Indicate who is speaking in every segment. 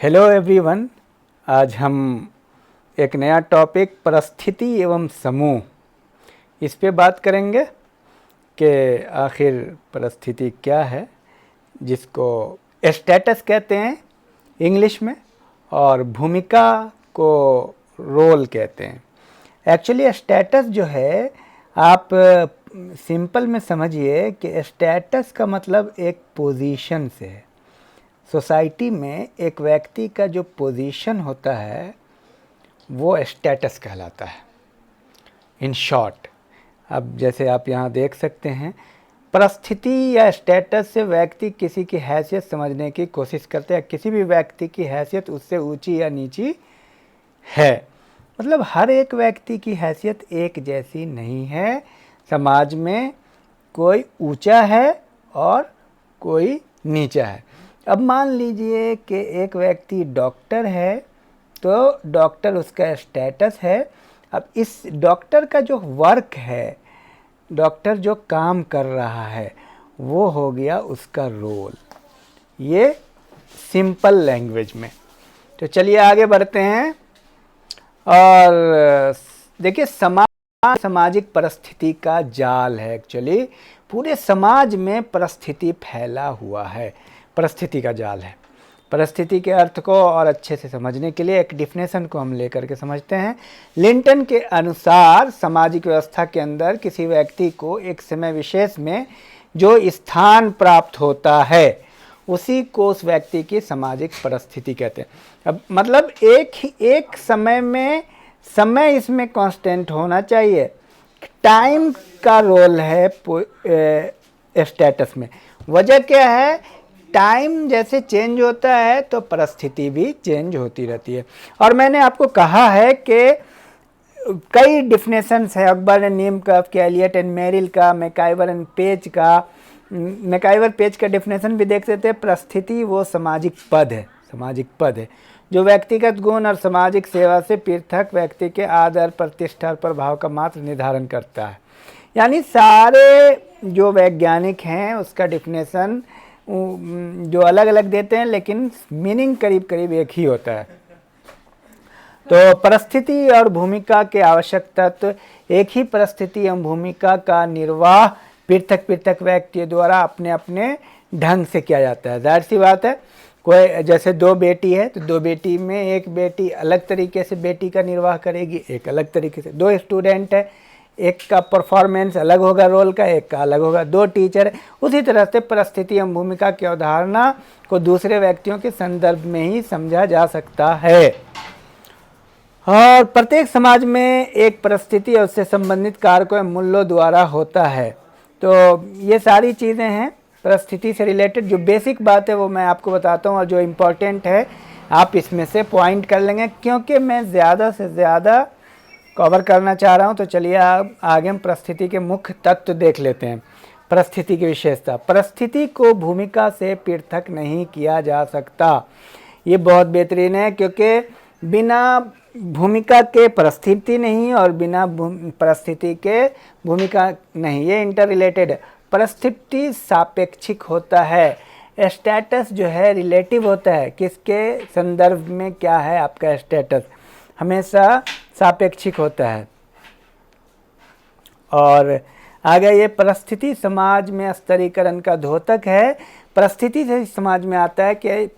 Speaker 1: Hello everyone. आज हम एक नया टॉपिक परिस्थिति एवं समूह इस पे बात करेंगे कि आखिर परिस्थिति क्या है, जिसको स्टेटस कहते हैं इंग्लिश में और भूमिका को रोल कहते हैं। एक्चुअली स्टेटस जो है, आप सिंपल में समझिए कि स्टेटस का मतलब एक पोजीशन से है। सोसाइटी में एक व्यक्ति का जो पोजीशन होता है वो स्टेटस कहलाता है। इन शॉर्ट, अब जैसे आप यहाँ देख सकते हैं, परिस्थिति या स्टेटस से व्यक्ति किसी की हैसियत समझने की कोशिश करते हैं। किसी भी व्यक्ति की हैसियत उससे ऊंची या नीची है, मतलब हर एक व्यक्ति की हैसियत एक जैसी नहीं है। समाज में कोई ऊंचा है और कोई नीचा है। अब मान लीजिए कि एक व्यक्ति डॉक्टर है, तो डॉक्टर उसका स्टेटस है। अब इस डॉक्टर का जो वर्क है, डॉक्टर जो काम कर रहा है, वो हो गया उसका रोल। ये सिंपल लैंग्वेज में। तो चलिए आगे बढ़ते हैं और देखिए, सामाजिक परिस्थिति का जाल है। एक्चुअली पूरे समाज में परिस्थिति फैला हुआ है, परिस्थिति का जाल है। परिस्थिति के अर्थ को और अच्छे से समझने के लिए एक डिफिनेशन को हम लेकर के समझते हैं। लिंटन के अनुसार सामाजिक व्यवस्था के अंदर किसी व्यक्ति को एक समय विशेष में जो स्थान प्राप्त होता है, उसी को उस व्यक्ति की सामाजिक परिस्थिति कहते हैं। अब मतलब एक समय में, समय इसमें कांस्टेंट होना चाहिए। टाइम का रोल है स्टेटस में। वजह क्या है? टाइम जैसे चेंज होता है तो परिस्थिति भी चेंज होती रहती है। और मैंने आपको कहा है कि कई डिफिनेशंस है, अकबर एंड नीमकफ के, एलियट एंड मेरिल का, मैकाइवर एंड पेज का। मैकाइवर पेज का डिफिनेशन भी देख सकते हैं। परिस्थिति वो सामाजिक पद है, सामाजिक पद है जो व्यक्तिगत गुण और सामाजिक सेवा से पृथक व्यक्ति के आदर, प्रतिष्ठा और प्रभाव का मात्र निर्धारण करता है। यानी सारे जो वैज्ञानिक हैं उसका डिफिनेशन जो अलग अलग देते हैं, लेकिन मीनिंग करीब करीब एक ही होता है। तो परिस्थिति और भूमिका के आवश्यक तत्व, एक ही परिस्थिति एवं भूमिका का निर्वाह पृथक पृथक व्यक्तियों द्वारा अपने अपने ढंग से किया जाता है। जाहिर सी बात है, कोई जैसे दो बेटी है तो दो बेटी में एक बेटी अलग तरीके से बेटी का निर्वाह करेगी, एक अलग तरीके से। दो स्टूडेंट है, एक का परफॉर्मेंस अलग होगा रोल का, एक का अलग होगा। दो टीचर, उसी तरह से परिस्थिति एवं भूमिका की अवधारणा को दूसरे व्यक्तियों के संदर्भ में ही समझा जा सकता है। और प्रत्येक समाज में एक परिस्थिति और उससे संबंधित कारकों एवं मूल्यों द्वारा होता है। तो ये सारी चीज़ें हैं परिस्थिति से रिलेटेड। जो बेसिक बात है वो मैं आपको बताता हूँ, और जो इम्पोर्टेंट है आप इसमें से पॉइंट कर लेंगे, क्योंकि मैं ज़्यादा से ज़्यादा कवर करना चाह रहा हूँ। तो चलिए आगे हम परिस्थिति के मुख्य तत्व देख लेते हैं। परिस्थिति की विशेषता, परिस्थिति को भूमिका से पृथक नहीं किया जा सकता। ये बहुत बेहतरीन है, क्योंकि बिना भूमिका के परिस्थिति नहीं और बिना परिस्थिति के भूमिका नहीं, ये इंटर रिलेटेड है। परिस्थिति सापेक्षिक होता है, स्टेटस जो है रिलेटिव होता है। किसके संदर्भ में क्या है आपका स्टेटस, हमेशा सापेक्षिक होता है। और आगे ये परिस्थिति समाज में स्तरीकरण का द्योतक है। परिस्थिति से समाज में आता है कि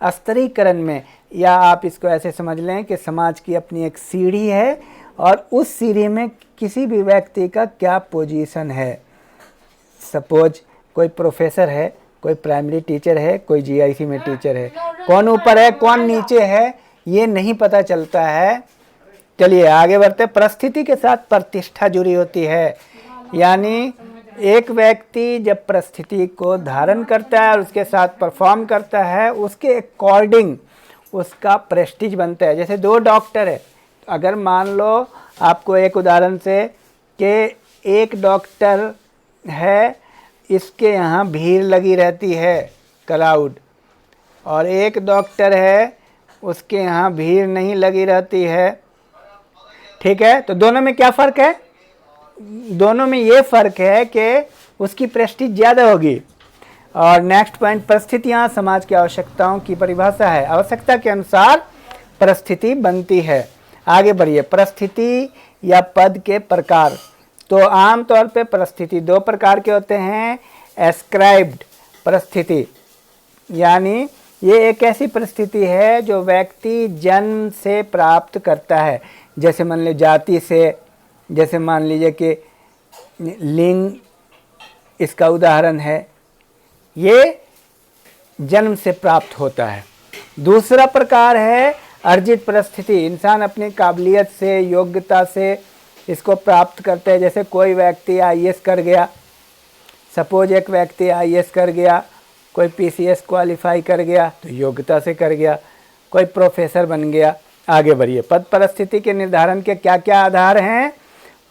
Speaker 1: स्तरीकरण में, या आप इसको ऐसे समझ लें कि समाज की अपनी एक सीढ़ी है और उस सीढ़ी में किसी भी व्यक्ति का क्या पोजीशन है। सपोज कोई प्रोफेसर है, कोई प्राइमरी टीचर है, कोई जीआईसी में टीचर है, कौन ऊपर है कौन नीचे है ये नहीं पता चलता है। चलिए आगे बढ़ते। परिस्थिति के साथ प्रतिष्ठा जुड़ी होती है, यानी एक व्यक्ति जब परिस्थिति को धारण करता है और उसके साथ परफॉर्म करता है, उसके अकॉर्डिंग उसका प्रेस्टीज बनता है। जैसे दो डॉक्टर है, अगर मान लो आपको एक उदाहरण से कि एक डॉक्टर है, इसके यहाँ भीड़ लगी रहती है, क्राउड, और एक डॉक्टर है उसके यहाँ भीड़ नहीं लगी रहती है, ठीक है। तो दोनों में क्या फ़र्क है? दोनों में ये फ़र्क है कि उसकी प्रेस्टीज ज़्यादा होगी। और नेक्स्ट पॉइंट, परिस्थितियाँ समाज की आवश्यकताओं की परिभाषा है। आवश्यकता के अनुसार परिस्थिति बनती है। आगे बढ़िए, परिस्थिति या पद के प्रकार। तो आमतौर पे परिस्थिति दो प्रकार के होते हैं। एस्क्राइब्ड परिस्थिति, यानी ये एक ऐसी परिस्थिति है जो व्यक्ति जन्म से प्राप्त करता है। जैसे मान लीजिए जाति से, जैसे मान लीजिए कि लिंग इसका उदाहरण है, ये जन्म से प्राप्त होता है। दूसरा प्रकार है अर्जित परिस्थिति, इंसान अपनी काबिलियत से, योग्यता से इसको प्राप्त करते हैं। जैसे कोई व्यक्ति आईएएस कर गया, सपोज एक व्यक्ति आईएएस कर गया, कोई पीसीएस क्वालिफाई कर गया तो योग्यता से कर गया, कोई प्रोफेसर बन गया। आगे बढ़िए, पद परिस्थिति के निर्धारण के क्या क्या आधार हैं?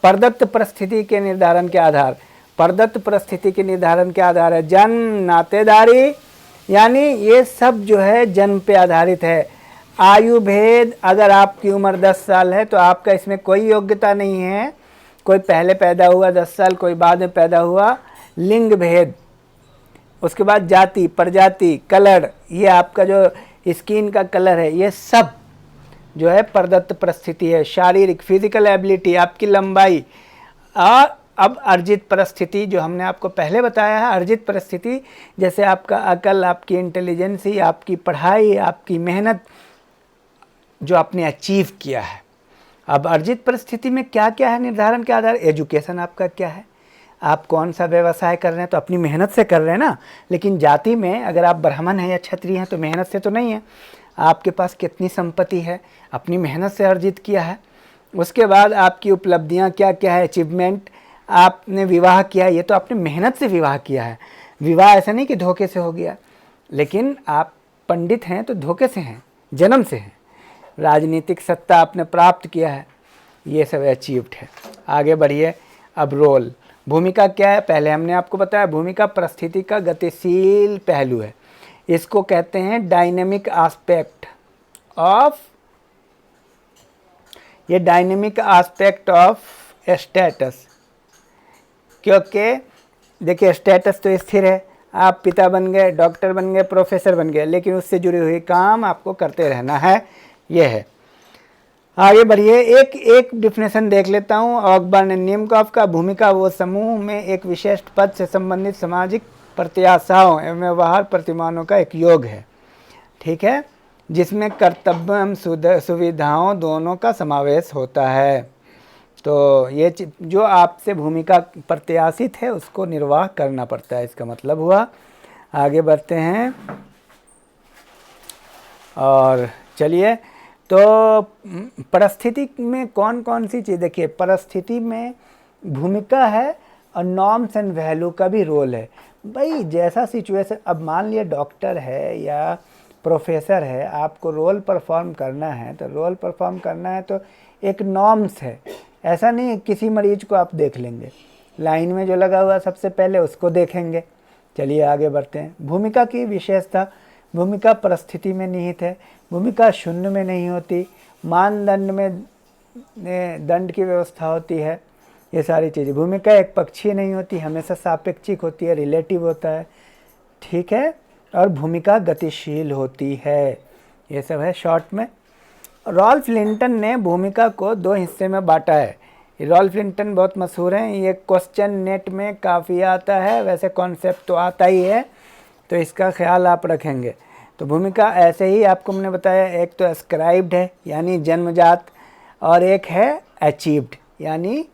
Speaker 1: प्रदत्त परिस्थिति के निर्धारण के आधार। प्रदत्त परिस्थिति के निर्धारण के आधार है जन्म, नातेदारी, यानी ये सब जो है जन्म पे आधारित है। आयु भेद, अगर आपकी उम्र 10 साल है तो आपका इसमें कोई योग्यता नहीं है, कोई पहले पैदा हुआ 10 साल, कोई बाद में पैदा हुआ। लिंग भेद, उसके बाद जाति, प्रजाति, कलर, ये आपका जो स्किन का कलर है, ये सब जो है प्रदत्त परिस्थिति है। शारीरिक, फिजिकल एबिलिटी, आपकी लंबाई। और अब अर्जित परिस्थिति जो हमने आपको पहले बताया है, अर्जित परिस्थिति जैसे आपका अकल, आपकी इंटेलिजेंसी, आपकी पढ़ाई, आपकी मेहनत जो आपने अचीव किया है। अब अर्जित परिस्थिति में क्या क्या है निर्धारण के आधार? एजुकेशन आपका क्या है, आप कौन सा व्यवसाय कर रहे हैं, तो अपनी मेहनत से कर रहे हैं ना। लेकिन जाति में अगर आप ब्राह्मण हैं या क्षत्रिय हैं तो मेहनत से तो नहीं है। आपके पास कितनी संपत्ति है, अपनी मेहनत से अर्जित किया है। उसके बाद आपकी उपलब्धियां क्या क्या है, अचीवमेंट। आपने विवाह किया, ये तो आपने मेहनत से विवाह किया है। विवाह ऐसा नहीं कि धोखे से हो गया, लेकिन आप पंडित हैं तो धोखे से हैं, जन्म से हैं। राजनीतिक सत्ता आपने प्राप्त किया है, ये सब अचीव्ड है। आगे बढ़िए, अब रोल, भूमिका क्या है? पहले हमने आपको बताया भूमिका परिस्थिति का गतिशील पहलू है। इसको कहते हैं डायनेमिक एस्पेक्ट ऑफ, ये डायनेमिक एस्पेक्ट ऑफ स्टेटस। क्योंकि देखिए स्टेटस तो स्थिर है, आप पिता बन गए, डॉक्टर बन गए, प्रोफेसर बन गए, लेकिन उससे जुड़ी हुई काम आपको करते रहना है, ये है। आगे बढ़िए, एक डिफिनेशन देख लेता हूँ ऑकबर्न नियमकॉफ का। भूमिका वो समूह में एक विशेष पद से संबंधित सामाजिक प्रत्याशाओं एवं व्यवहार प्रतिमानों का एक योग है, ठीक है, जिसमें कर्तव्य एवं सुविधाओं दोनों का समावेश होता है। तो ये जो आपसे भूमिका प्रत्याशित है उसको निर्वाह करना पड़ता है, इसका मतलब हुआ। आगे बढ़ते हैं और चलिए, तो परिस्थिति में कौन कौन सी चीज़, देखिए परिस्थिति में भूमिका है और नॉर्म्स एंड वैल्यू का भी रोल है। भाई जैसा सिचुएशन, अब मान लिया डॉक्टर है या प्रोफेसर है, आपको रोल परफॉर्म करना है, तो रोल परफॉर्म करना है तो एक नॉर्म्स है। ऐसा नहीं किसी मरीज को आप देख लेंगे, लाइन में जो लगा हुआ सबसे पहले उसको देखेंगे। चलिए आगे बढ़ते हैं। भूमिका की विशेषता, भूमिका परिस्थिति में निहित है, भूमिका शून्य में नहीं होती, मानदंड में दंड की व्यवस्था होती है, ये सारी चीज़ें। भूमिका एक पक्षीय नहीं होती, हमेशा सापेक्षिक होती है, रिलेटिव होता है, ठीक है, और भूमिका गतिशील होती है। ये सब है शॉर्ट में। रॉल्फ लिंटन ने भूमिका को दो हिस्से में बांटा है। रॉल्फ लिंटन बहुत मशहूर हैं, ये क्वेश्चन नेट में काफ़ी आता है, वैसे कॉन्सेप्ट तो आता ही है, तो इसका ख्याल आप रखेंगे। तो भूमिका ऐसे ही आपको मैंने बताया, एक तो एस्क्राइब्ड है यानी जन्मजात, और एक है अचीव्ड यानी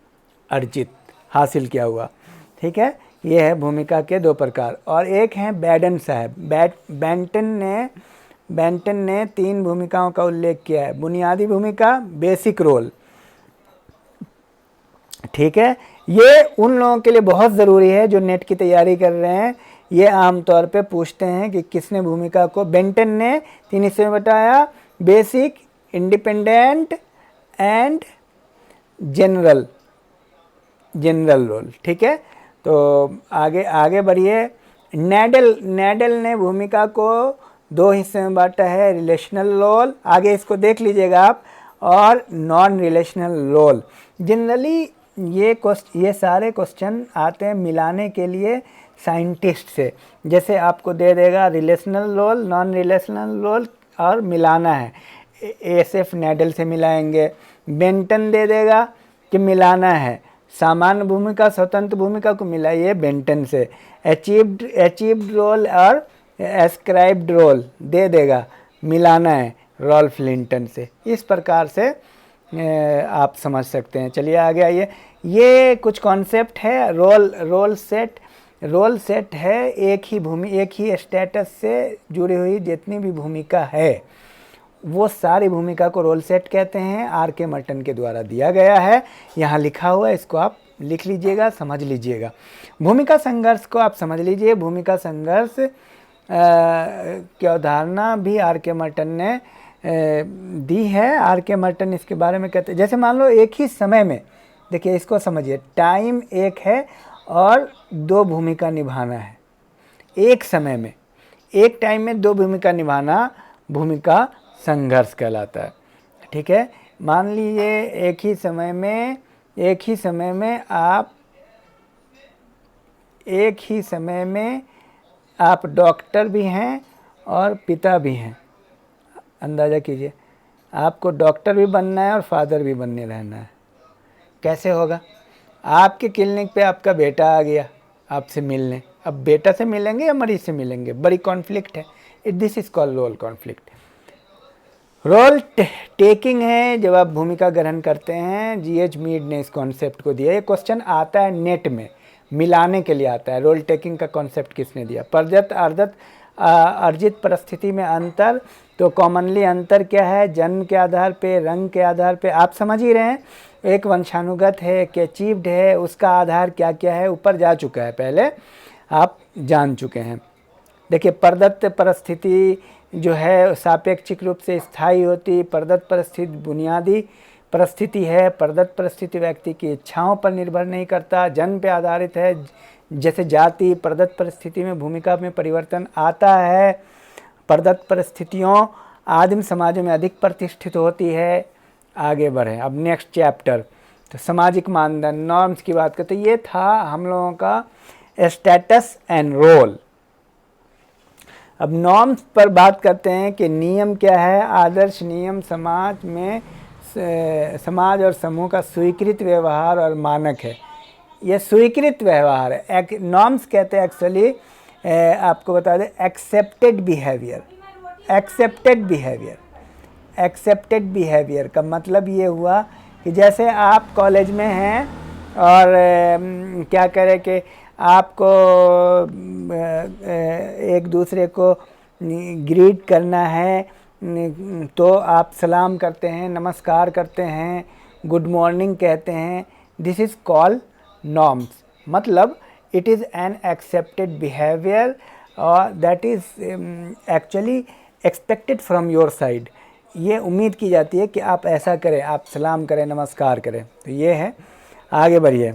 Speaker 1: अर्जित, हासिल किया हुआ, ठीक है। ये है भूमिका के दो प्रकार। और एक है बैडन साहब, बेंटन ने 3 भूमिकाओं का उल्लेख किया है। बुनियादी भूमिका, बेसिक रोल, ठीक है। ये उन लोगों के लिए बहुत ज़रूरी है जो नेट की तैयारी कर रहे हैं। ये आमतौर पे पूछते हैं कि किसने भूमिका को, बेंटन ने 3 हिस्से में बताया, basic, independent and general role, ठीक है। तो आगे बढ़िए। नेडल ने भूमिका को 2 हिस्से में बांटा है, रिलेशनल रोल, आगे इसको देख लीजिएगा आप, और नॉन रिलेशनल रोल। जनरली ये सारे क्वेश्चन आते हैं मिलाने के लिए साइंटिस्ट से। जैसे आपको दे देगा relational role, non relational role और मिलाना है, एएसएफ नैडल से मिलाएंगे। बेंटन दे देगा कि मिलाना है, सामान्य भूमिका स्वतंत्र भूमिका को मिलाइए बेंटन से। अचीव्ड रोल और एस्क्राइब्ड रोल दे देगा, मिलाना है रॉल्फ लिंटन से। इस प्रकार से आप समझ सकते हैं। चलिए आगे आइए। ये कुछ कॉन्सेप्ट है। रोल सेट है एक ही स्टेटस से जुड़ी हुई जितनी भी भूमिका है वो सारी भूमिका को रोल सेट कहते हैं। आर के मर्टन के द्वारा दिया गया है, यहाँ लिखा हुआ है, इसको आप लिख लीजिएगा, समझ लीजिएगा। भूमिका संघर्ष को आप समझ लीजिए। भूमिका संघर्ष की अवधारणा भी आर के मर्टन ने दी है। आर के मर्टन इसके बारे में कहते हैं, जैसे मान लो एक ही समय में, देखिए इसको समझिए, टाइम एक है और दो भूमिका निभाना है एक समय में। एक टाइम में दो भूमिका निभाना भूमिका संघर्ष कहलाता है। ठीक है, मान लीजिए एक ही समय में आप डॉक्टर भी हैं और पिता भी हैं। अंदाज़ा कीजिए, आपको डॉक्टर भी बनना है और फादर भी बनने रहना है। कैसे होगा? आपके क्लिनिक पे आपका बेटा आ गया आपसे मिलने, अब बेटा से मिलेंगे या मरीज से मिलेंगे? बड़ी कॉन्फ्लिक्ट है। This is called role conflict. Role taking है जब आप भूमिका ग्रहण करते हैं। जीएच मीड ने इस कॉन्सेप्ट को दिया। ये क्वेश्चन आता है नेट में, मिलाने के लिए आता है। रोल टेकिंग का कॉन्सेप्ट किसने दिया? अर्जित परिस्थिति में अंतर, तो कॉमनली अंतर क्या है? जन्म के आधार पे, रंग के आधार पे, आप समझ ही रहे हैं। एक वंशानुगत है, एक अचीव्ड है, उसका आधार क्या क्या है ऊपर जा चुका है, पहले आप जान चुके हैं। देखिए, प्रदत्त परिस्थिति जो है सापेक्षिक रूप से स्थायी होती। प्रदत्त परिस्थिति बुनियादी परिस्थिति है। प्रदत्त परिस्थिति व्यक्ति की इच्छाओं पर निर्भर नहीं करता, जन्म पे आधारित है। जैसे जाति, प्रदत्त परिस्थिति में भूमिका में परिवर्तन आता है। प्रदत्त परिस्थितियों आदिम समाजों में अधिक प्रतिष्ठित होती है। आगे बढ़ें, अब नेक्स्ट चैप्टर, तो सामाजिक मानदंड, नॉर्म्स की बात करते। ये था हम लोगों का स्टेटस एंड रोल। अब नॉर्म्स पर बात करते हैं कि नियम क्या है। आदर्श नियम समाज और समूह का स्वीकृत व्यवहार और मानक है। यह स्वीकृत व्यवहार है। नॉर्म्स कहते हैं एक्चुअली, आपको बता दें, एक्सेप्टेड बिहेवियर का मतलब ये हुआ कि जैसे आप कॉलेज में हैं और क्या करें कि आपको एक दूसरे को ग्रीट करना है, तो आप सलाम करते हैं, नमस्कार करते हैं, गुड मॉर्निंग कहते हैं। This is called norms. मतलब it is an accepted behaviour और that is actually expected from your side. ये उम्मीद की जाती है कि आप ऐसा करें, आप सलाम करें, नमस्कार करें। तो ये है। आगे बढ़िए,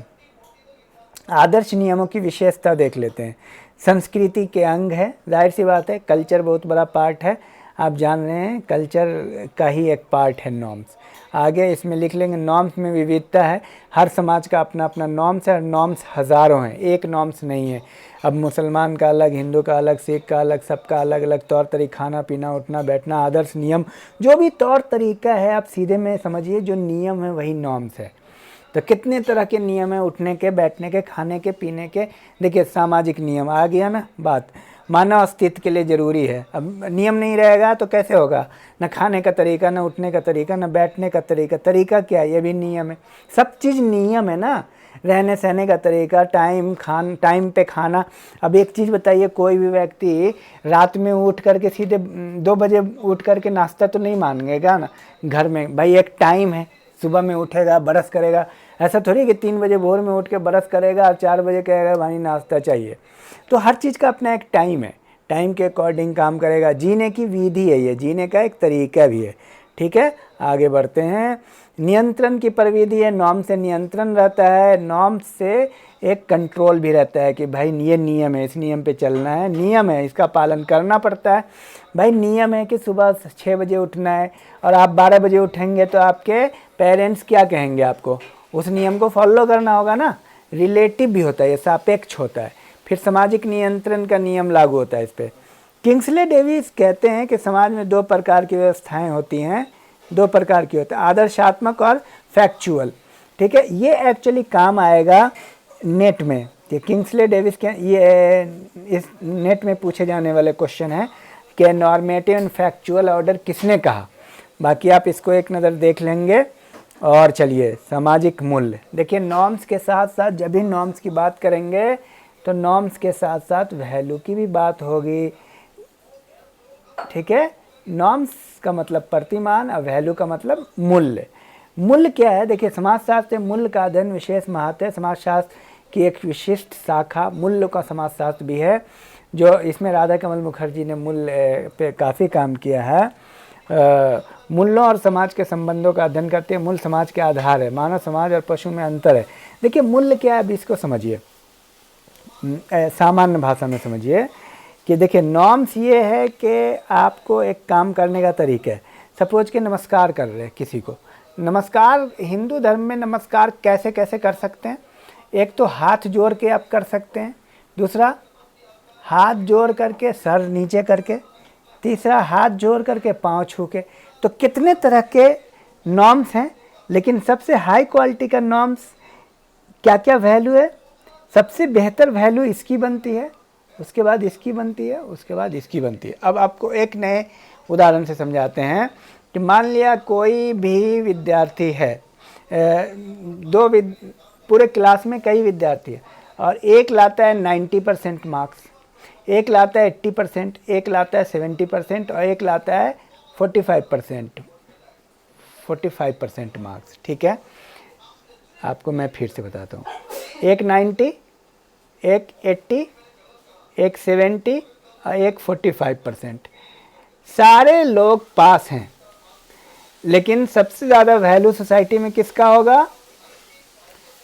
Speaker 1: आदर्श नियमों की विशेषता देख लेते हैं। संस्कृति के अंग है, जाहिर सी बात है, कल्चर बहुत बड़ा पार्ट है। आप जान रहे हैं कल्चर का ही एक पार्ट है नॉर्म्स। आगे इसमें लिख लेंगे, नॉर्म्स में विविधता है। हर समाज का अपना अपना नॉर्म्स है और नॉर्म्स हज़ारों हैं, एक नॉर्म्स नहीं है। अब मुसलमान का अलग, हिंदू का अलग, सिख का अलग, सबका अलग अलग तौर तरीका, खाना पीना, उठना बैठना, आदर्श नियम, जो भी तौर तरीका है आप सीधे में समझिए, जो नियम है वही नॉर्म्स है। तो कितने तरह के नियम है उठने के, बैठने के, खाने के, पीने के। देखिए, सामाजिक नियम आ गया ना बात, मानव अस्तित्व के लिए ज़रूरी है। अब नियम नहीं रहेगा तो कैसे होगा? न खाने का तरीका, न उठने का तरीका, न बैठने का तरीका। तरीका क्या है? ये भी नियम है। सब चीज़ नियम है ना। रहने सहने का तरीका, टाइम पे खाना। अब एक चीज़ बताइए, कोई भी व्यक्ति रात में उठ करके सीधे 2 बजे उठ करके नाश्ता तो नहीं मांगेगा ना घर में। भाई एक टाइम है, सुबह में उठेगा, ब्रश करेगा। ऐसा थोड़ी कि 3 बजे भोर में उठ के ब्रश करेगा और 4 बजे कहेगा भाई नाश्ता चाहिए। तो हर चीज़ का अपना एक टाइम है, टाइम के अकॉर्डिंग काम करेगा। जीने की विधि है, ये जीने का एक तरीका भी है। ठीक है, आगे बढ़ते हैं। नियंत्रण की प्रविधि है। नॉर्म से नियंत्रण रहता है, नॉर्म से एक कंट्रोल भी रहता है कि भाई ये नियम है, इस नियम पे चलना है, नियम है, इसका पालन करना पड़ता है। भाई नियम है कि सुबह 6 बजे उठना है और आप 12 बजे उठेंगे तो आपके पेरेंट्स क्या कहेंगे आपको? उस नियम को फॉलो करना होगा ना। रिलेटिव भी होता है, ये सापेक्ष होता है। फिर सामाजिक नियंत्रण का नियम लागू होता है इस पर। किंग्सले डेविस कहते हैं कि समाज में 2 प्रकार की व्यवस्थाएं होती हैं, 2 प्रकार की होती हैं, आदर्शात्मक और फैक्चुअल। ठीक है, ये एक्चुअली काम आएगा नेट में। कि किंग्सले डेविस के ये इस नेट में पूछे जाने वाले क्वेश्चन है कि नॉर्मेटिव एंड फैक्चुअल ऑर्डर किसने कहा। बाकी आप इसको एक नज़र देख लेंगे। और चलिए, सामाजिक मूल्य देखिए, नॉर्म्स के साथ साथ जब भी नॉर्म्स की बात करेंगे तो नॉर्म्स के साथ साथ वैल्यू की भी बात होगी। ठीक है, नॉर्म्स का मतलब प्रतिमान और वैल्यू का मतलब मूल्य। मूल्य क्या है? देखिए, समाजशास्त्र में मूल्य का अध्ययन विशेष महत्व है। समाजशास्त्र की एक विशिष्ट शाखा मूल्य का समाजशास्त्र भी है, जो इसमें राधा कमल मुखर्जी ने मूल्य पे काफ़ी काम किया है। मूल्यों और समाज के संबंधों का अध्ययन करते हैं। मूल्य समाज के आधार है। मानव समाज और पशु में अंतर है। देखिए, मूल्य क्या है, अभी इसको समझिए, सामान्य भाषा में समझिए कि देखिए, नॉर्म्स ये है कि आपको एक काम करने का तरीका है। सपोज कि नमस्कार कर रहे हैं किसी को। नमस्कार, हिंदू धर्म में नमस्कार कैसे कैसे कर सकते हैं? एक तो हाथ जोड़ के आप कर सकते हैं, दूसरा हाथ जोड़ करके सर नीचे करके, तीसरा हाथ जोड़ करके पाँव छू के। तो कितने तरह के नॉर्म्स हैं, लेकिन सबसे हाई क्वालिटी का नॉर्म्स क्या क्या वैल्यू है? सबसे बेहतर वैल्यू इसकी बनती है, उसके बाद इसकी बनती है, उसके बाद इसकी बनती है। अब आपको एक नए उदाहरण से समझाते हैं कि मान लिया कोई भी विद्यार्थी है, पूरे क्लास में कई विद्यार्थी है, और एक लाता है 90% मार्क्स, एक लाता है 80%, एक लाता है 70% और एक लाता है 45% मार्क्स। ठीक है, आपको मैं फिर से बताता हूँ। एक 90, एक 80, एक 70 और एक 45%। सारे लोग पास हैं, लेकिन सबसे ज़्यादा वैल्यू सोसाइटी में किसका होगा?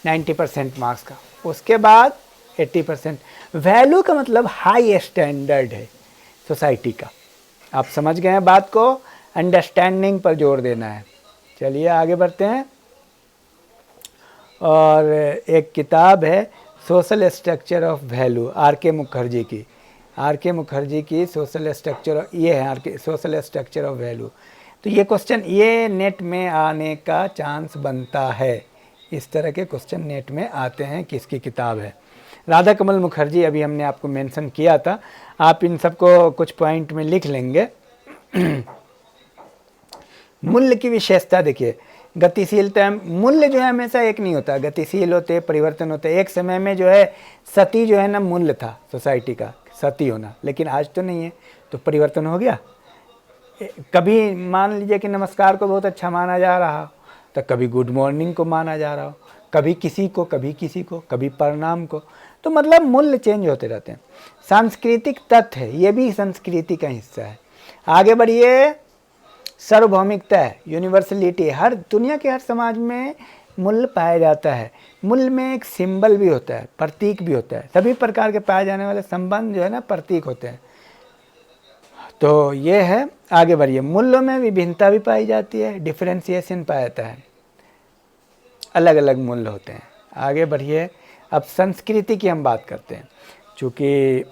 Speaker 1: 90% मार्क्स का। उसके बाद 80%। वैल्यू का मतलब हाई स्टैंडर्ड है सोसाइटी का। आप समझ गए हैं बात को? अंडरस्टैंडिंग पर जोर देना है। चलिए आगे बढ़ते हैं। और एक किताब है social structure of value, R K. Mukherjee की। आर.के. मुखर्जी की सोशल स्ट्रक्चर, ये है R K. Social structure of value. तो ये क्वेश्चन ये नेट में आने का चांस बनता है। इस तरह के क्वेश्चन नेट में आते हैं। किसकी किताब है? राधा कमल मुखर्जी, अभी हमने आपको मेंशन किया था। आप इन सबको कुछ पॉइंट में लिख लेंगे। मूल्य की विशेषता देखिए, गतिशीलता। मूल्य जो है हमेशा एक नहीं होता, गतिशील होते, परिवर्तन होते। एक समय में जो है सती जो है ना मूल्य था सोसाइटी का, सती होना, लेकिन आज तो नहीं है, तो परिवर्तन हो गया। कभी मान लीजिए कि नमस्कार को बहुत अच्छा माना जा रहा हो, तो कभी गुड मॉर्निंग को माना जा रहा हो, कभी किसी को, कभी किसी को, कभी प्रणाम को। तो मतलब मूल्य चेंज होते रहते हैं। सांस्कृतिक तथ्य है, ये भी संस्कृति का हिस्सा है। आगे बढ़िए। सार्वभौमिकता है, यूनिवर्सलिटी। हर दुनिया के हर समाज में मूल्य पाया जाता है। मूल्य में एक सिंबल भी होता है, प्रतीक भी होता है। सभी प्रकार के पाए जाने वाले संबंध जो है ना प्रतीक होते हैं। तो ये है। आगे बढ़िए। मूल्यों में विभिन्नता भी पाई जाती है, डिफरेंशिएशन पाया जाता है, अलग अलग मूल्य होते हैं। आगे बढ़िए। अब संस्कृति की हम बात करते हैं। चूँकि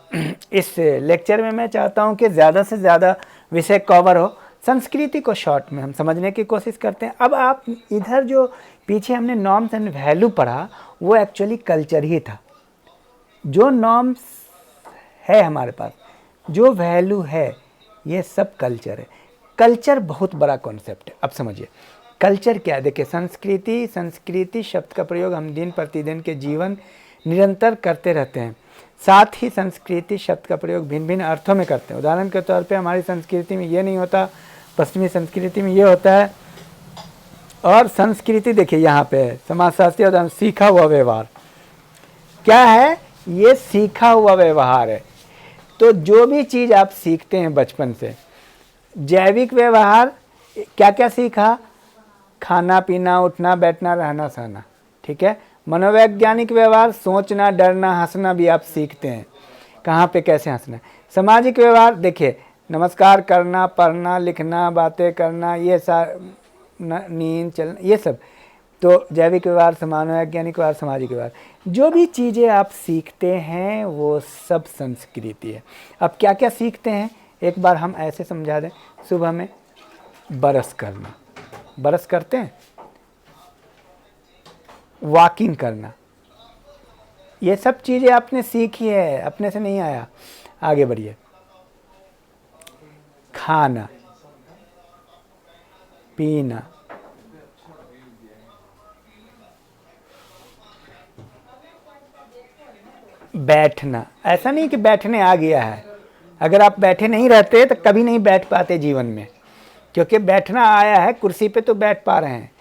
Speaker 1: इस लेक्चर में मैं चाहता हूँ कि ज़्यादा से ज़्यादा विषय कवर हो, संस्कृति को शॉर्ट में हम समझने की कोशिश करते हैं। अब आप इधर जो पीछे हमने नॉर्म्स एंड वैल्यू पढ़ा, वो एक्चुअली कल्चर ही था। जो नॉर्म्स है हमारे पास, जो वैल्यू है, ये सब कल्चर है। कल्चर बहुत बड़ा कॉन्सेप्ट है। अब समझिए कल्चर क्या है। देखिए, संस्कृति शब्द का प्रयोग हम दिन प्रतिदिन के जीवन निरंतर करते रहते हैं। साथ ही संस्कृति शब्द का प्रयोग भिन्न भिन्न अर्थों में करते हैं। उदाहरण के तौर पे हमारी संस्कृति में ये नहीं होता, पश्चिमी संस्कृति में ये होता है। और संस्कृति देखिए यहाँ पे है, समाजशास्त्री उदाहरण, सीखा हुआ व्यवहार। क्या है ये? सीखा हुआ व्यवहार है। तो जो भी चीज़ आप सीखते हैं बचपन से, जैविक व्यवहार क्या क्या सीखा? खाना पीना, उठना बैठना, रहना सहना। ठीक है। मनोवैज्ञानिक व्यवहार, सोचना, डरना, हंसना भी आप सीखते हैं, कहाँ पे कैसे हंसना है। सामाजिक व्यवहार देखिए, नमस्कार करना, पढ़ना लिखना, बातें करना, ये नींद चलना, ये सब। तो जैविक व्यवहार, समानवैज्ञानिक व्यवहार, सामाजिक व्यवहार, जो भी चीज़ें आप सीखते हैं वो सब संस्कृति है। अब क्या क्या सीखते हैं एक बार हम ऐसे समझा दें। सुबह में ब्रश करना, ब्रश करते हैं, वॉकिंग करना, ये सब चीज़ें आपने सीखी है, अपने से नहीं आया। आगे बढ़िए। खाना पीना, बैठना, ऐसा नहीं कि बैठने आ गया है, अगर आप बैठे नहीं रहते तो कभी नहीं बैठ पाते जीवन में, क्योंकि बैठना आया है, कुर्सी पे तो बैठ पा रहे हैं।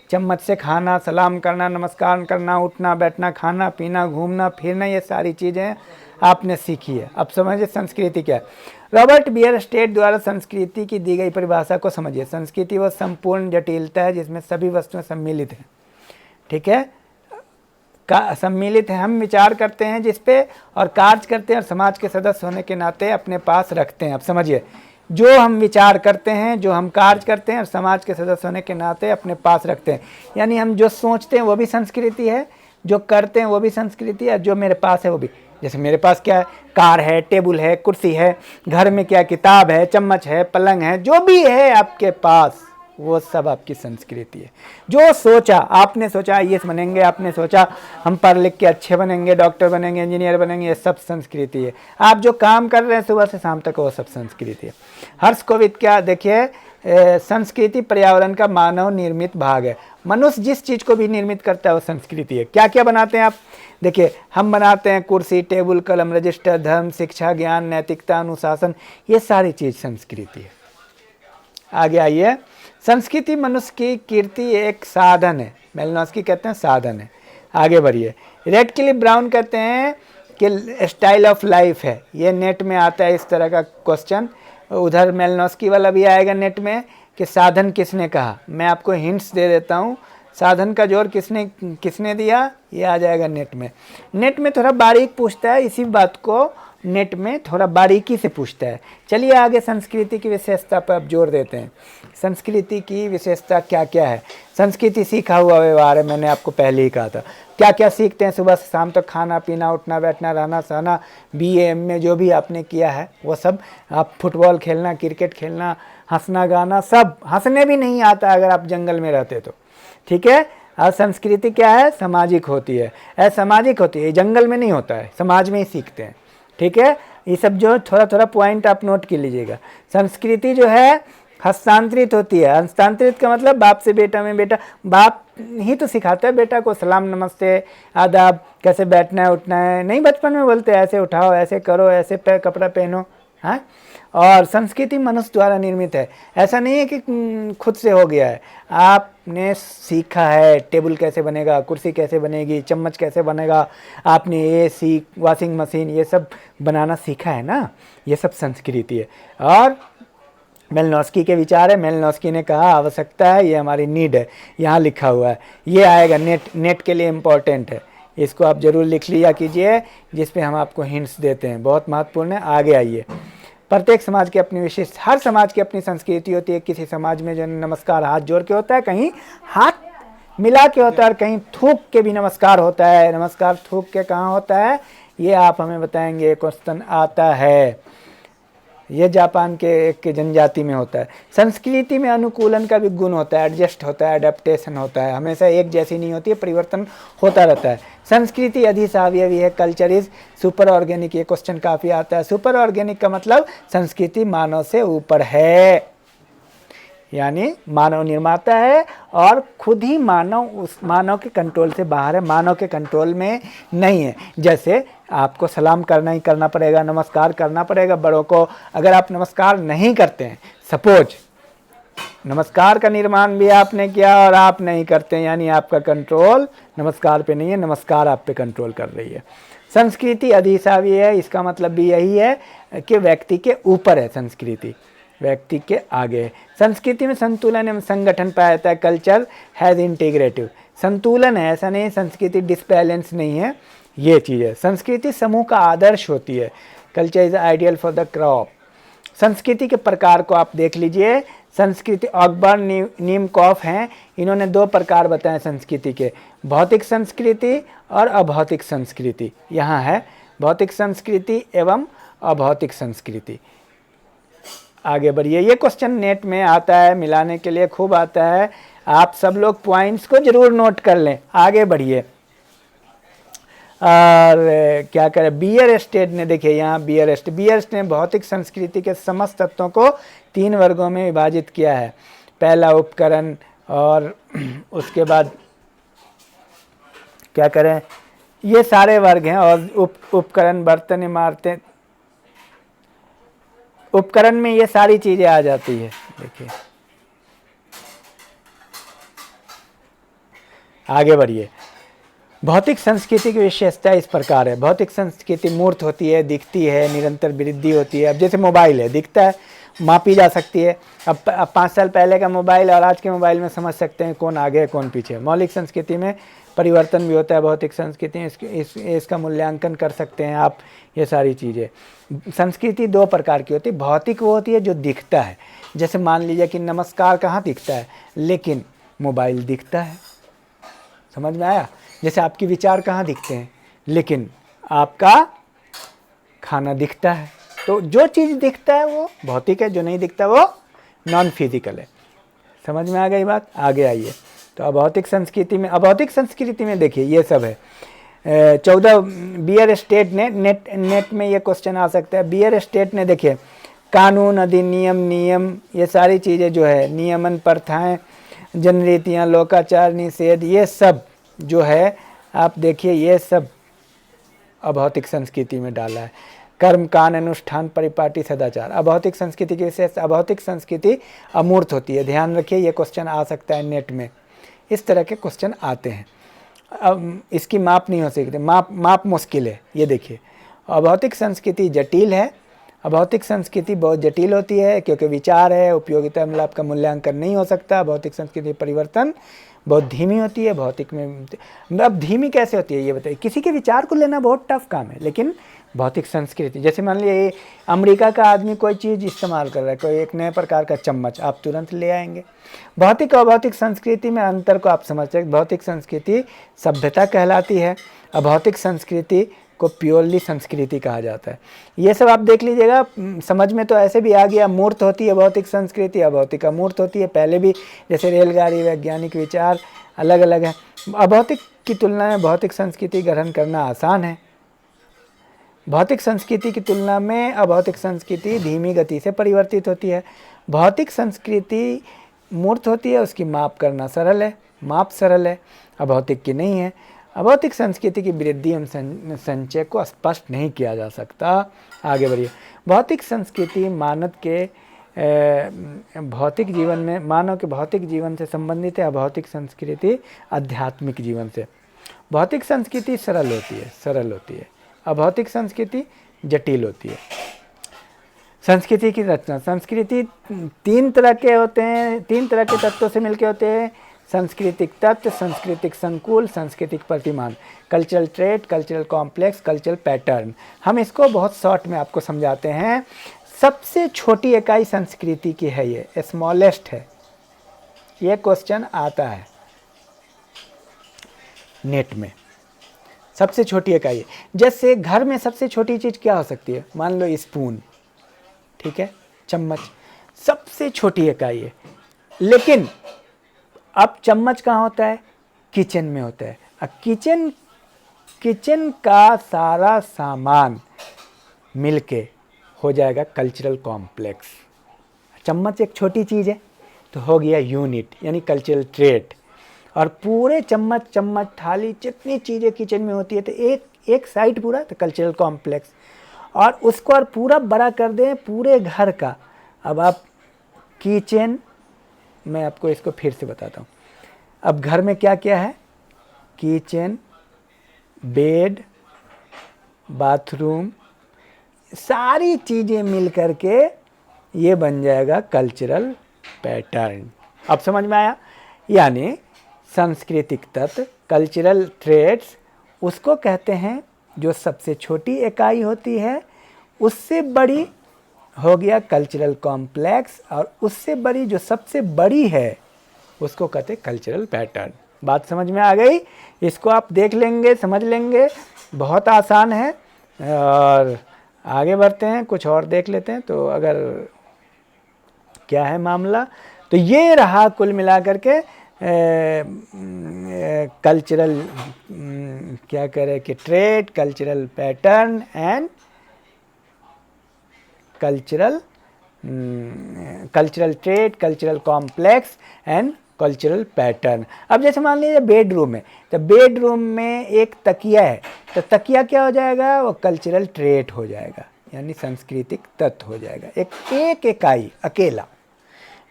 Speaker 1: चम्मच से खाना, सलाम करना, नमस्कार करना, उठना बैठना, खाना पीना, घूमना फिरना, ये सारी चीज़ें आपने सीखी है। अब समझिए संस्कृति क्या है। रॉबर्ट बियरस्टेड द्वारा संस्कृति की दी गई परिभाषा को समझिए। संस्कृति वह संपूर्ण जटिलता है जिसमें सभी वस्तुएं सम्मिलित हैं, ठीक है, का सम्मिलित है। हम विचार करते हैं जिस पे और कार्य करते हैं और समाज के सदस्य होने के नाते अपने पास रखते हैं। अब समझिए, जो हम विचार करते हैं, जो हम कार्य करते हैं और समाज के सदस्य होने के नाते अपने पास रखते हैं, यानी हम जो सोचते हैं वो भी संस्कृति है, जो करते हैं वो भी संस्कृति है, जो मेरे पास है वो भी। जैसे मेरे पास क्या है, कार है, टेबल है, कुर्सी है, घर में क्या किताब है, चम्मच है, पलंग है, जो भी है आपके पास वो सब आपकी संस्कृति है। जो सोचा, आपने सोचा आईएएस बनेंगे, आपने सोचा हम पढ़ लिख के अच्छे बनेंगे, डॉक्टर बनेंगे, इंजीनियर बनेंगे, ये सब संस्कृति है। आप जो काम कर रहे हैं सुबह से शाम तक वो सब संस्कृति है। हर्ष कोविद क्या, देखिए, संस्कृति पर्यावरण का मानव निर्मित भाग है। मनुष्य जिस चीज़ को भी निर्मित करता है वो संस्कृति है। क्या क्या बनाते हैं आप, देखिए, हम बनाते हैं कुर्सी, टेबल, कलम, रजिस्टर, धर्म, शिक्षा, ज्ञान, नैतिकता, अनुशासन, ये सारी चीज़ संस्कृति है। आगे आइए। संस्कृति मनुष्य की कीर्ति एक साधन है, मेलिनोव्स्की कहते हैं साधन है। आगे बढ़िए। रेडक्लिफ ब्राउन कहते हैं कि स्टाइल ऑफ लाइफ है। ये नेट में आता है इस तरह का क्वेश्चन, उधर मेलिनोव्स्की वाला भी आएगा नेट में कि साधन किसने कहा। मैं आपको हिंट्स दे देता हूँ, साधन का जोर किसने दिया, ये आ जाएगा नेट में। नेट में थोड़ा बारीक पूछता है, इसी बात को नेट में थोड़ा बारीकी से पूछता है। चलिए आगे संस्कृति की विशेषता पर अब जोर देते हैं। संस्कृति की विशेषता क्या क्या है। संस्कृति सीखा हुआ व्यवहार है, मैंने आपको पहले ही कहा था। क्या क्या सीखते हैं सुबह से शाम तक, खाना पीना, उठना बैठना, रहना सहना, BA MA जो भी आपने किया है वो सब। आप फुटबॉल खेलना, क्रिकेट खेलना, हंसना गाना, सब। हंसने भी नहीं आता अगर आप जंगल में रहते तो, ठीक है। और संस्कृति क्या है, सामाजिक होती है, असामाजिक होती है, जंगल में नहीं होता है, समाज में ही सीखते हैं, ठीक है। ये सब जो थोड़ा थोड़ा पॉइंट आप नोट कर लीजिएगा। संस्कृति जो है हस्तांतरित होती है। हस्तांतरित का मतलब बाप से बेटा में, बेटा बाप ही तो सिखाता है बेटा को सलाम नमस्ते आदाब, कैसे बैठना है उठना है, नहीं बचपन में बोलते ऐसे उठाओ, ऐसे करो, ऐसे कपड़ा पहनो, हाँ। और संस्कृति मनुष्य द्वारा निर्मित है, ऐसा नहीं है कि खुद से हो गया है, आपने सीखा है। टेबल कैसे बनेगा, कुर्सी कैसे बनेगी, चम्मच कैसे बनेगा, आपने AC, वॉशिंग मशीन, ये सब बनाना सीखा है ना, ये सब संस्कृति है। और मेलिनोव्स्की के विचार है, मेलिनोव्स्की ने कहा आवश्यकता है, ये हमारी नीड है, यहाँ लिखा हुआ है, ये आएगा नेट के लिए इम्पोर्टेंट है, इसको आप जरूर लिख लिया कीजिए, जिस पे हम आपको हिंट्स देते हैं, बहुत महत्वपूर्ण है। आगे आइए। प्रत्येक समाज की अपनी विशिष्ट, हर समाज की अपनी संस्कृति होती है। किसी समाज में जो नमस्कार हाथ जोड़ के होता है, कहीं हाथ मिला के होता है, और कहीं थूक के भी नमस्कार होता है। नमस्कार थूक के कहाँ होता है, ये आप हमें बताएंगे, क्वेश्चन आता है। ये जापान के एक जनजाति में होता है। संस्कृति में अनुकूलन का भी गुण होता है, एडजस्ट होता है, अडेप्टेशन होता है, हमेशा एक जैसी नहीं होती है, परिवर्तन होता रहता है। संस्कृति अधिसावयवी है, कल्चर इज सुपर ऑर्गेनिक, ये क्वेश्चन काफ़ी आता है। सुपर ऑर्गेनिक का मतलब संस्कृति मानव से ऊपर है, यानी मानव निर्माता है और खुद ही मानव उस मानव के कंट्रोल से बाहर है, मानव के कंट्रोल में नहीं है। जैसे आपको सलाम करना ही करना पड़ेगा, नमस्कार करना पड़ेगा बड़ों को। अगर आप नमस्कार नहीं करते हैं, सपोज नमस्कार का निर्माण भी आपने किया और आप नहीं करते हैं, यानी आपका कंट्रोल नमस्कार पे नहीं है, नमस्कार आप पे कंट्रोल कर रही है। संस्कृति अधिसावी है, इसका मतलब भी यही है कि व्यक्ति के ऊपर है संस्कृति, व्यक्ति के आगे। संस्कृति में संतुलन एवं संगठन पाया जाता है। कल्चर हैज़ इंटीग्रेटिव, संतुलन है, ऐसा नहीं संस्कृति डिसबैलेंस नहीं है, ये चीज़ है। संस्कृति समूह का आदर्श होती है। Culture is ideal for the crop. संस्कृति के प्रकार को आप देख लीजिए। संस्कृति अकबर नीमकॉफ हैं, इन्होंने 2 प्रकार बताए संस्कृति के, भौतिक संस्कृति और अभौतिक संस्कृति। यहाँ है भौतिक संस्कृति एवं अभौतिक संस्कृति। आगे बढ़िए, ये क्वेश्चन नेट में आता है, मिलाने के लिए खूब आता है, आप सब लोग पॉइंट्स को जरूर नोट कर लें। आगे बढ़िए, और क्या करें, बियर स्टेट ने, देखिए यहाँ बियर स्टेट ने भौतिक संस्कृति के समस्त तत्वों को 3 वर्गों में विभाजित किया है। पहला उपकरण, और उसके बाद क्या करें, ये सारे वर्ग हैं, और उपकरण, बर्तन, इमारतें, उपकरण में ये सारी चीजें आ जाती है। देखिए आगे बढ़िए, भौतिक संस्कृति की विशेषता इस प्रकार है। भौतिक संस्कृति मूर्त होती है, दिखती है, निरंतर वृद्धि होती है। अब जैसे मोबाइल है, दिखता है, मापी जा सकती है। अब 5 साल पहले का मोबाइल और आज के मोबाइल में समझ सकते हैं कौन आगे है कौन पीछे। मौलिक संस्कृति में परिवर्तन भी होता है, भौतिक संस्कृति में इसका मूल्यांकन कर सकते हैं आप। ये सारी चीज़ें, संस्कृति 2 प्रकार की होती है। भौतिक वो होती है जो दिखता है, जैसे मान लीजिए कि नमस्कार कहाँ दिखता है, लेकिन मोबाइल दिखता है। समझ में आया? जैसे आपके विचार कहाँ दिखते हैं, लेकिन आपका खाना दिखता है। तो जो चीज़ दिखता है वो भौतिक है, जो नहीं दिखता वो नॉन फिजिकल है। समझ में आ गई बात? आगे आइए, तो अभौतिक संस्कृति में देखिए ये सब है। 14 बियर स्टेट ने, नेट में ये क्वेश्चन आ सकता है। बियर स्टेट ने देखिए कानून, अधिनियम, नियम, ये सारी चीज़ें जो है, नियमन, प्रथाएं, जनरीतियाँ, लोकाचार, निषेध, ये सब जो है आप देखिए, ये सब अभौतिक संस्कृति में डाला है। कर्म, कांड, अनुष्ठान, परिपाटी, सदाचार। अभौतिक संस्कृति की विशेष, अभौतिक संस्कृति अमूर्त होती है। ध्यान रखिए, ये क्वेश्चन आ सकता है नेट में, इस तरह के क्वेश्चन आते हैं। अब इसकी माप नहीं हो सकती, माप मुश्किल है। ये देखिए, अभौतिक संस्कृति जटिल है। अभौतिक संस्कृति बहुत जटिल होती है, क्योंकि विचार है, उपयोगिता मतलब आपका मूल्यांकन नहीं हो सकता। भौतिक संस्कृति परिवर्तन बहुत धीमी होती है। भौतिक में अब धीमी कैसे होती है ये बताइए? किसी के विचार को लेना बहुत टफ काम है, लेकिन भौतिक संस्कृति, जैसे मान लीजिए अमेरिका का आदमी कोई चीज़ इस्तेमाल कर रहा है, कोई एक नए प्रकार का चम्मच, आप तुरंत ले आएंगे। भौतिक और अभौतिक संस्कृति में अंतर को आप समझ सकते। भौतिक संस्कृति सभ्यता कहलाती है, अभौतिक संस्कृति को प्योरली संस्कृति कहा जाता है। ये सब आप देख लीजिएगा, समझ में तो ऐसे भी आ गया। मूर्त होती है भौतिक संस्कृति, अभौतिक अमूर्त होती है। पहले भी जैसे रेलगाड़ी, वैज्ञानिक विचार अलग अलग है। अभौतिक की तुलना में भौतिक संस्कृति ग्रहण करना आसान है। भौतिक संस्कृति की तुलना में अभौतिक संस्कृति धीमी गति से परिवर्तित होती है। भौतिक संस्कृति मूर्त होती है, उसकी माप करना सरल है, माप सरल है, अभौतिक की नहीं है। अभौतिक संस्कृति की वृद्धि एवं संचय को स्पष्ट नहीं किया जा सकता। आगे बढ़िए, भौतिक संस्कृति मानव के भौतिक जीवन में, मानव के भौतिक जीवन से संबंधित है। अभौतिक संस्कृति आध्यात्मिक जीवन से। भौतिक संस्कृति सरल होती है, अभौतिक संस्कृति जटिल होती है। संस्कृति की रचना, संस्कृति 3 तरह के होते हैं, 3 तरह के तत्वों से मिलके होते हैं। सांस्कृतिक तत्व, सांस्कृतिक संकुल, सांस्कृतिक प्रतिमान, cultural trait, cultural complex, cultural pattern. हम इसको बहुत शॉर्ट में आपको समझाते हैं। सबसे छोटी इकाई संस्कृति की है, ये स्मॉलेस्ट है। ये क्वेश्चन आता है नेट में, सबसे छोटी इकाई। जैसे घर में सबसे छोटी चीज़ क्या हो सकती है? मान लो स्पून, ठीक है, चम्मच, सबसे छोटी इकाई है। लेकिन अब चम्मच कहाँ होता है? किचन में होता है। अब किचन का सारा सामान मिलके हो जाएगा कल्चरल कॉम्प्लेक्स। चम्मच एक छोटी चीज़ है, तो हो गया यूनिट, यानी कल्चरल ट्रेट। और पूरे चम्मच, थाली, जितनी चीज़ें किचन में होती है, तो एक साइड पूरा तो कल्चरल कॉम्प्लेक्स। और उसको और पूरा बड़ा कर दें पूरे घर का। अब आप किचन, मैं आपको इसको फिर से बताता हूँ। अब घर में क्या क्या है? किचन, बेड, बाथरूम, सारी चीज़ें मिल कर के ये बन जाएगा कल्चरल पैटर्न। अब समझ में आया? यानी सांस्कृतिक तत्व, कल्चरल ट्रेट्स, उसको कहते हैं जो सबसे छोटी इकाई होती है, उससे बड़ी हो गया कल्चरल कॉम्प्लेक्स, और उससे बड़ी जो सबसे बड़ी है उसको कहते कल्चरल पैटर्न। बात समझ में आ गई? इसको आप देख लेंगे, समझ लेंगे, बहुत आसान है। और आगे बढ़ते हैं, कुछ और देख लेते हैं। तो अगर क्या है मामला, तो ये रहा कुल मिलाकर के कल्चरल क्या कह रहे कि trade, cultural pattern and cultural trade, cultural complex and cultural pattern. अब जैसे मान लीजिए बेडरूम है, तो बेडरूम में एक तकिया है, तो तकिया क्या हो जाएगा, वो कल्चरल ट्रेट हो जाएगा, यानी सांस्कृतिक तत्व हो जाएगा, एक इकाई अकेला।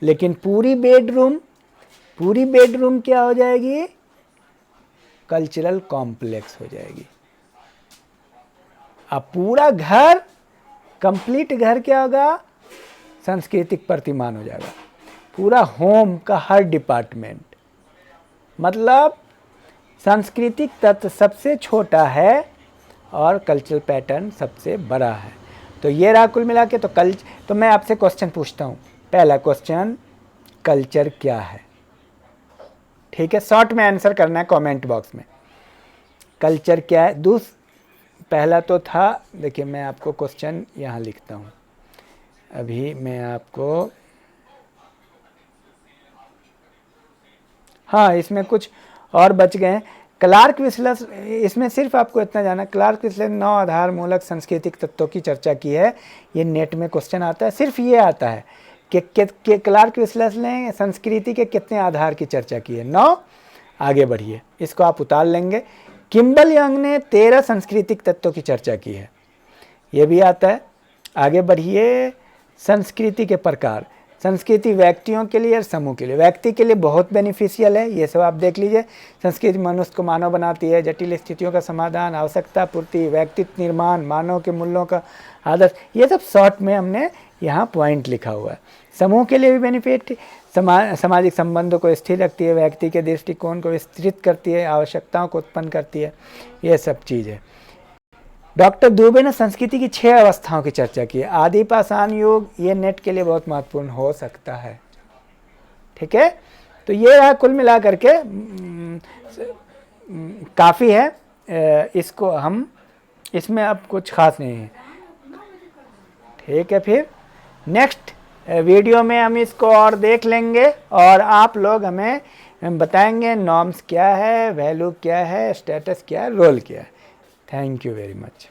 Speaker 1: लेकिन पूरी बेडरूम क्या हो जाएगी, कल्चरल कॉम्प्लेक्स हो जाएगी। अब पूरा घर, कंप्लीट घर क्या होगा, सांस्कृतिक प्रतिमान हो जाएगा। पूरा होम का हर डिपार्टमेंट, मतलब सांस्कृतिक तत्व सबसे छोटा है और कल्चरल पैटर्न सबसे बड़ा है। तो ये रहा कुल मिला के। तो मैं आपसे क्वेश्चन पूछता हूँ। पहला क्वेश्चन, कल्चर क्या है? ठीक है, शॉर्ट में आंसर करना है कमेंट बॉक्स में। कल्चर क्या है? पहला तो था, देखिए मैं आपको क्वेश्चन यहाँ लिखता हूँ। अभी मैं आपको, हाँ इसमें कुछ और बच गए हैं। क्लार्क विश्लेषण, इसमें सिर्फ आपको इतना जाना, क्लार्क विश्लेषण 9 आधार मूलक सांस्कृतिक तत्वों की चर्चा की है। ये नेट में क्वेश्चन आता है, सिर्फ ये आता है कि क्लार्क विश्लेषण ने संस्कृति के कितने आधार की चर्चा की है, 9। आगे बढ़िए, इसको आप उतार लेंगे। किम्बल यंग ने 13 सांस्कृतिक तत्वों की चर्चा की है, ये भी आता है। आगे बढ़िए, संस्कृति के प्रकार, संस्कृति व्यक्तियों के लिए और समूह के लिए। व्यक्ति के लिए बहुत बेनिफिशियल है, ये सब आप देख लीजिए। संस्कृति मनुष्य को मानव बनाती है, जटिल स्थितियों का समाधान, आवश्यकता पूर्ति, व्यक्तित्व निर्माण, मानव के मूल्यों का आदर्श, ये सब शॉर्ट में हमने यहाँ पॉइंट लिखा हुआ है। समूह के लिए भी बेनिफिट, सामाजिक संबंधों को स्थिर रखती है, व्यक्ति के दृष्टिकोण को विस्तृत करती है, आवश्यकताओं को उत्पन्न करती है, ये सब चीज़ है। डॉक्टर दुबे ने संस्कृति की 6 अवस्थाओं की चर्चा की है। आदि पाषाण युग, ये नेट के लिए बहुत महत्वपूर्ण हो सकता है। ठीक है, तो ये रहा कुल मिला करके, काफ़ी है। इसको हम, इसमें अब कुछ खास नहीं है। ठीक है, फिर नेक्स्ट वीडियो में हम इसको और देख लेंगे, और आप लोग हमें बताएंगे नॉर्म्स क्या है, वैल्यू क्या है, स्टेटस क्या है, रोल क्या है। Thank you very much.